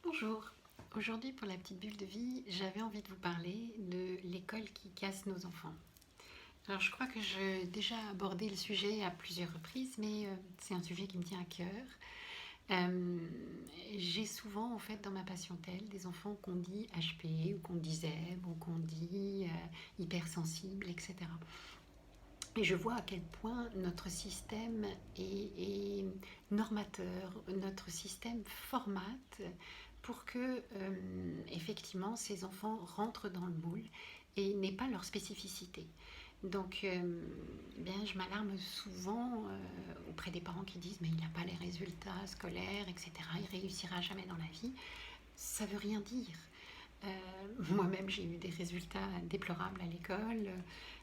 Bonjour, aujourd'hui pour la petite bulle de vie, j'avais envie de vous parler de l'école qui casse nos enfants. Alors je crois que j'ai déjà abordé le sujet à plusieurs reprises, mais c'est un sujet qui me tient à cœur. Euh, j'ai souvent en fait dans ma patientèle des enfants qu'on dit HP ou qu'on dit zèbre ou qu'on dit hypersensibles, etc. Et je vois à quel point notre système est normateur, notre système formate pour que effectivement ces enfants rentrent dans le moule et n'aient pas leur spécificité. Donc, bien, je m'alarme souvent auprès des parents qui disent mais il n'a pas les résultats scolaires, etc. Il réussira jamais dans la vie. Ça veut rien dire. Moi-même, j'ai eu des résultats déplorables à l'école.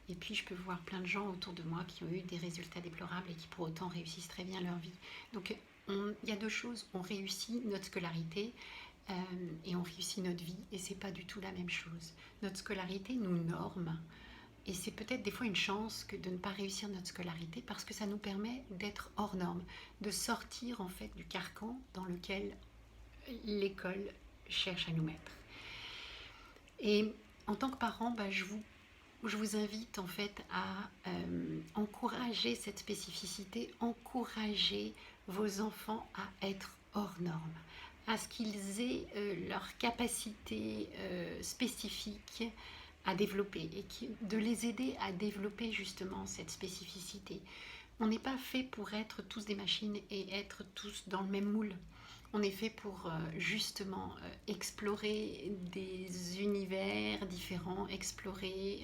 Et puis, je peux voir plein de gens autour de moi qui ont eu des résultats déplorables et qui pour autant réussissent très bien leur vie. Donc, il y a deux choses. On réussit notre scolarité euh, et on réussit notre vie. Et c'est pas du tout la même chose. Notre scolarité nous norme. Et c'est peut-être des fois une chance que de ne pas réussir notre scolarité parce que ça nous permet d'être hors norme, de sortir en fait du carcan dans lequel l'école cherche à nous mettre. Et en tant que parent, je vous invite en fait à encourager cette spécificité, encourager vos enfants à être hors normes, à ce qu'ils aient leur capacité spécifique à développer et de les aider à développer justement cette spécificité. On n'est pas fait pour être tous des machines et être tous dans le même moule. On est fait pour justement explorer des univers différents, explorer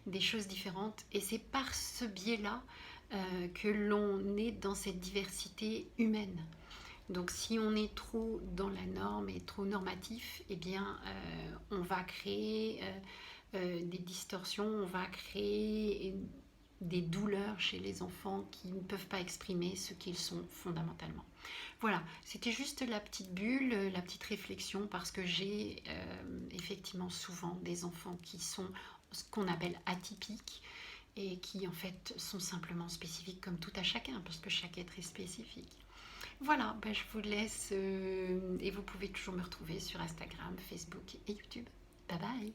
des choses différentes. Et c'est par ce biais-là que l'on est dans cette diversité humaine. Donc si on est trop dans la norme et trop normatif, eh bien on va créer des distorsions, on va créer des douleurs chez les enfants qui ne peuvent pas exprimer ce qu'ils sont fondamentalement. Voilà, c'était juste la petite bulle, la petite réflexion, parce que j'ai effectivement souvent des enfants qui sont ce qu'on appelle atypiques et qui en fait sont simplement spécifiques comme tout à chacun, parce que chaque être est spécifique. Voilà, je vous laisse et vous pouvez toujours me retrouver sur Instagram, Facebook et YouTube. Bye bye.